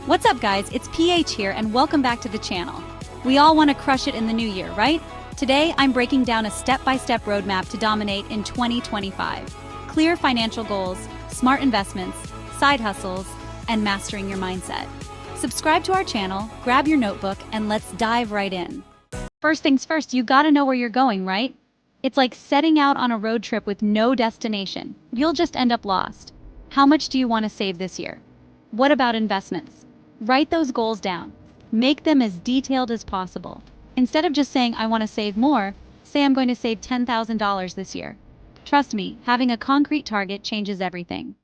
What's up guys, it's PH here and welcome back to the channel. We all want to crush it in the new year, right? Today I'm breaking down a step-by-step roadmap to dominate in 2025. Clear financial goals, smart investments, side hustles, and mastering your mindset. Subscribe to our channel, grab your notebook, and let's dive right in. First things first, you gotta know where you're going, right? It's like setting out on a road trip with no destination. You'll just end up lost. How much do you want to save this year? What about investments? Write those goals down. Make them as detailed as possible. Instead of just saying, I want to save more, say I'm going to save $10,000 this year. Trust me, having a concrete target changes everything.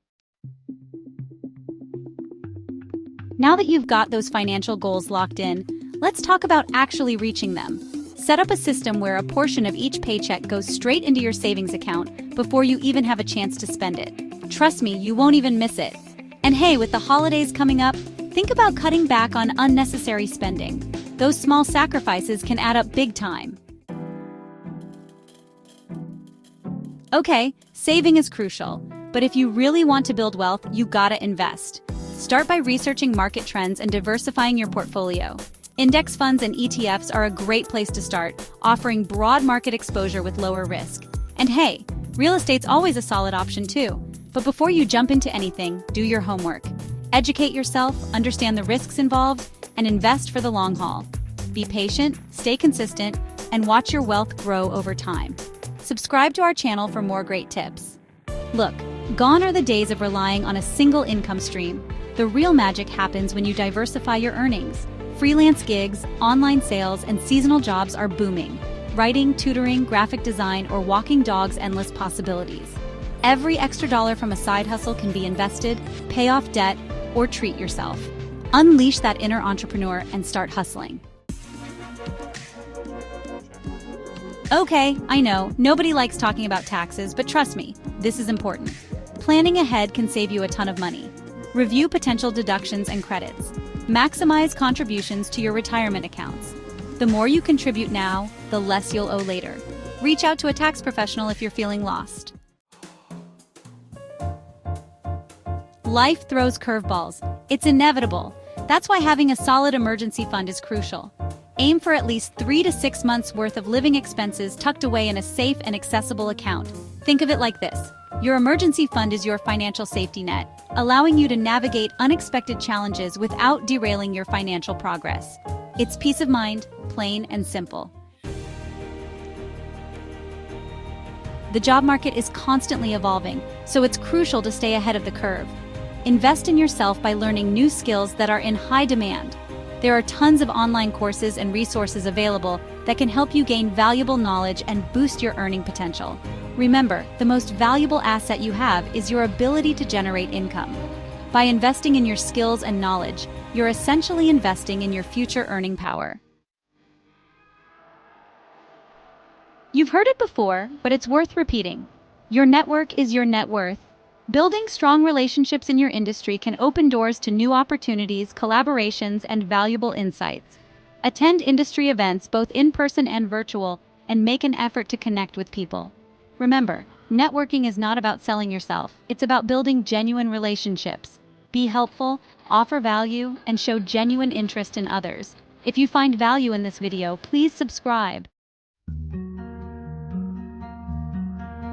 Now that you've got those financial goals locked in, let's talk about actually reaching them. Set up a system where a portion of each paycheck goes straight into your savings account before you even have a chance to spend it. Trust me, you won't even miss it. And hey, with the holidays coming up, think about cutting back on unnecessary spending. Those small sacrifices can add up big time. Okay, saving is crucial, but if you really want to build wealth, you gotta invest. Start by researching market trends and diversifying your portfolio. Index funds and ETFs are a great place to start, offering broad market exposure with lower risk. And hey, real estate's always a solid option too. But before you jump into anything, do your homework. Educate yourself, understand the risks involved, and invest for the long haul. Be patient, stay consistent, and watch your wealth grow over time. Subscribe to our channel for more great tips. Look, gone are the days of relying on a single income stream. The real magic happens when you diversify your earnings. Freelance gigs, online sales, and seasonal jobs are booming. Writing, tutoring, graphic design, or walking dogs, endless possibilities. Every extra dollar from a side hustle can be invested, pay off debt, or treat yourself. Unleash that inner entrepreneur and start hustling. Okay, I know, nobody likes talking about taxes, but trust me, this is important. Planning ahead can save you a ton of money. Review potential deductions and credits. Maximize contributions to your retirement accounts. The more you contribute now, the less you'll owe later. Reach out to a tax professional if you're feeling lost. Life throws curveballs. It's inevitable. That's why having a solid emergency fund is crucial. Aim for at least 3 to 6 months worth of living expenses tucked away in a safe and accessible account. Think of it like this. Your emergency fund is your financial safety net, allowing you to navigate unexpected challenges without derailing your financial progress. It's peace of mind, plain and simple. The job market is constantly evolving, so it's crucial to stay ahead of the curve. Invest in yourself by learning new skills that are in high demand. There are tons of online courses and resources available that can help you gain valuable knowledge and boost your earning potential. Remember, the most valuable asset you have is your ability to generate income. By investing in your skills and knowledge, you're essentially investing in your future earning power. You've heard it before, but it's worth repeating. Your network is your net worth. Building strong relationships in your industry can open doors to new opportunities, collaborations, and valuable insights. Attend industry events, both in person and virtual, and make an effort to connect with people. Remember, networking is not about selling yourself. It's about building genuine relationships. Be helpful, offer value, and show genuine interest in others. If you find value in this video, please subscribe.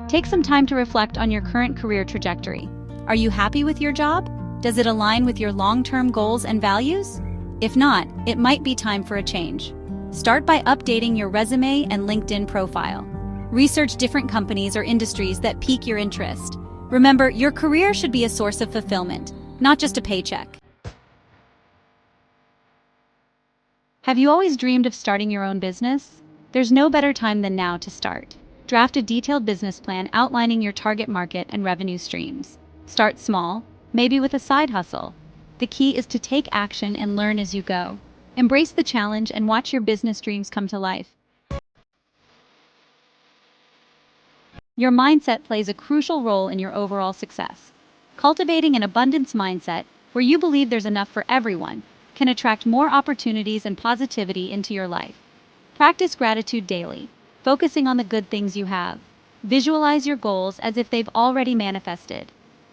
Take some time to reflect on your current career trajectory. Are you happy with your job? Does it align with your long-term goals and values? If not, it might be time for a change. Start by updating your resume and LinkedIn profile. Research different companies or industries that pique your interest. Remember, your career should be a source of fulfillment, not just a paycheck. Have you always dreamed of starting your own business? There's no better time than now to start. Draft a detailed business plan outlining your target market and revenue streams. Start small, maybe with a side hustle. The key is to take action and learn as you go. Embrace the challenge and watch your business dreams come to life. Your mindset plays a crucial role in your overall success. Cultivating an abundance mindset, where you believe there's enough for everyone, can attract more opportunities and positivity into your life. Practice gratitude daily, focusing on the good things you have. Visualize your goals as if they've already manifested.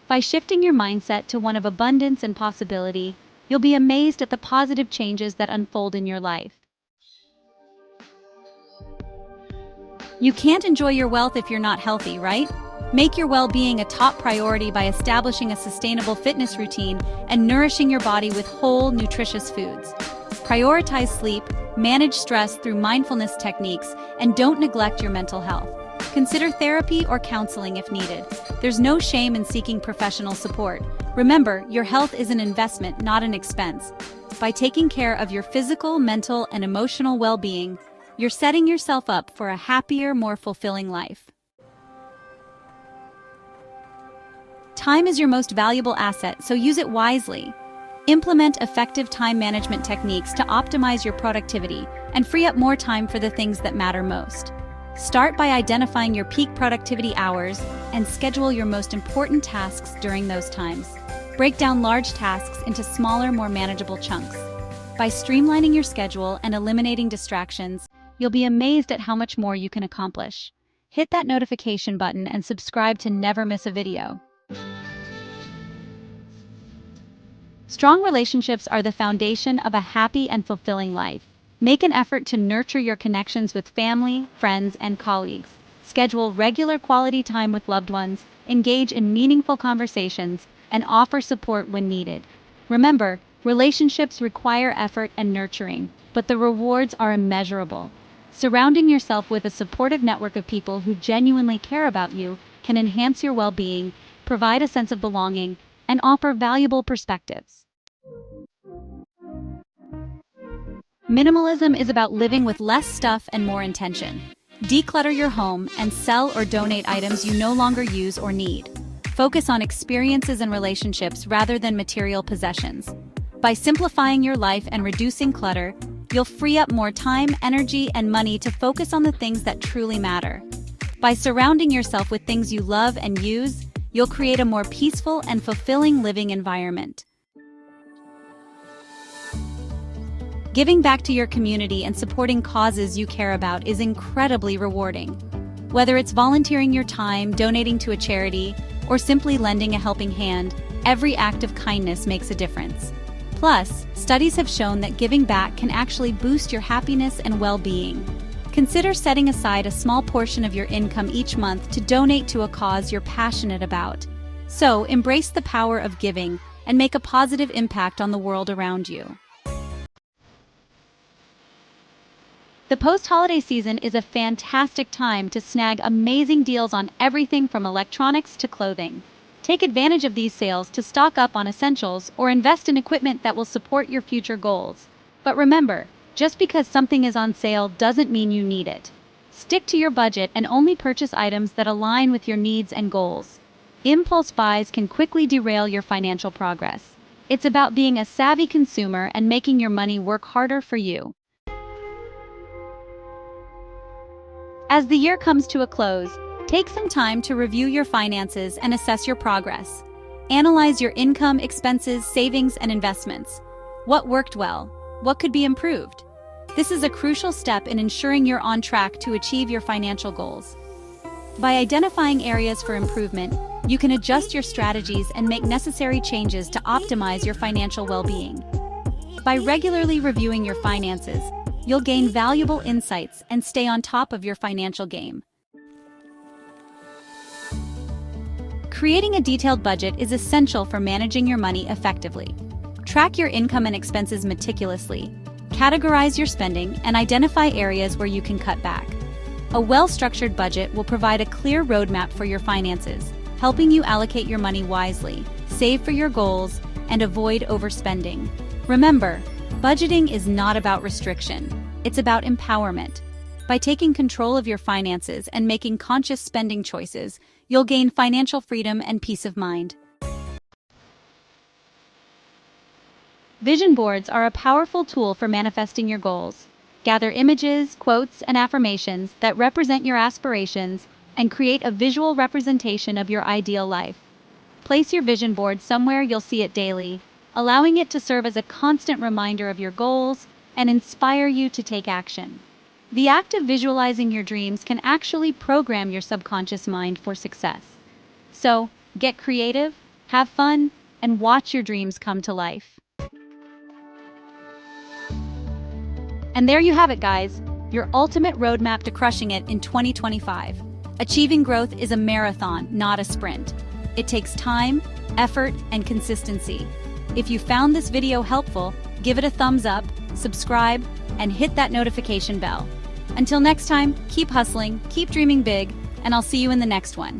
By shifting your mindset to one of abundance and possibility, You'll be amazed at the positive changes that unfold in your life. You can't enjoy your wealth if you're not healthy, right? Make your well-being a top priority by establishing a sustainable fitness routine and nourishing your body with whole, nutritious foods. Prioritize sleep, manage stress through mindfulness techniques, and don't neglect your mental health. Consider therapy or counseling if needed. There's no shame in seeking professional support. Remember, your health is an investment, not an expense. By taking care of your physical, mental, and emotional well-being, you're setting yourself up for a happier, more fulfilling life. Time is your most valuable asset, so use it wisely. Implement effective time management techniques to optimize your productivity and free up more time for the things that matter most. Start by identifying your peak productivity hours and schedule your most important tasks during those times. Break down large tasks into smaller, more manageable chunks. By streamlining your schedule and eliminating distractions, you'll be amazed at how much more you can accomplish. Hit that notification button and subscribe to never miss a video. Strong relationships are the foundation of a happy and fulfilling life. Make an effort to nurture your connections with family, friends, and colleagues. Schedule regular quality time with loved ones, engage in meaningful conversations, and offer support when needed. Remember, relationships require effort and nurturing, but the rewards are immeasurable. Surrounding yourself with a supportive network of people who genuinely care about you can enhance your well-being, provide a sense of belonging, and offer valuable perspectives. Minimalism is about living with less stuff and more intention. Declutter your home and sell or donate items you no longer use or need. Focus on experiences and relationships rather than material possessions. By simplifying your life and reducing clutter, you'll free up more time, energy, and money to focus on the things that truly matter. By surrounding yourself with things you love and use, you'll create a more peaceful and fulfilling living environment. Giving back to your community and supporting causes you care about is incredibly rewarding. Whether it's volunteering your time, donating to a charity, or simply lending a helping hand, every act of kindness makes a difference. Plus, studies have shown that giving back can actually boost your happiness and well-being. Consider setting aside a small portion of your income each month to donate to a cause you're passionate about. So, embrace the power of giving and make a positive impact on the world around you. The post-holiday season is a fantastic time to snag amazing deals on everything from electronics to clothing. Take advantage of these sales to stock up on essentials or invest in equipment that will support your future goals. But remember, just because something is on sale doesn't mean you need it. Stick to your budget and only purchase items that align with your needs and goals. Impulse buys can quickly derail your financial progress. It's about being a savvy consumer and making your money work harder for you. As the year comes to a close, take some time to review your finances and assess your progress. Analyze your income, expenses, savings, and investments. What worked well? What could be improved? This is a crucial step in ensuring you're on track to achieve your financial goals. By identifying areas for improvement, you can adjust your strategies and make necessary changes to optimize your financial well-being. By regularly reviewing your finances, you'll gain valuable insights and stay on top of your financial game. Creating a detailed budget is essential for managing your money effectively. Track your income and expenses meticulously, categorize your spending, and identify areas where you can cut back. A well-structured budget will provide a clear roadmap for your finances, helping you allocate your money wisely, save for your goals, and avoid overspending. Remember, budgeting is not about restriction, it's about empowerment. By taking control of your finances and making conscious spending choices, you'll gain financial freedom and peace of mind. Vision boards are a powerful tool for manifesting your goals. Gather images, quotes, and affirmations that represent your aspirations and create a visual representation of your ideal life. Place your vision board somewhere you'll see it daily, allowing it to serve as a constant reminder of your goals and inspire you to take action. The act of visualizing your dreams can actually program your subconscious mind for success. So, get creative, have fun, and watch your dreams come to life. And there you have it, guys, your ultimate roadmap to crushing it in 2025. Achieving growth is a marathon, not a sprint. It takes time, effort, and consistency. If you found this video helpful, give it a thumbs up, subscribe, and hit that notification bell. Until next time, keep hustling, keep dreaming big, and I'll see you in the next one.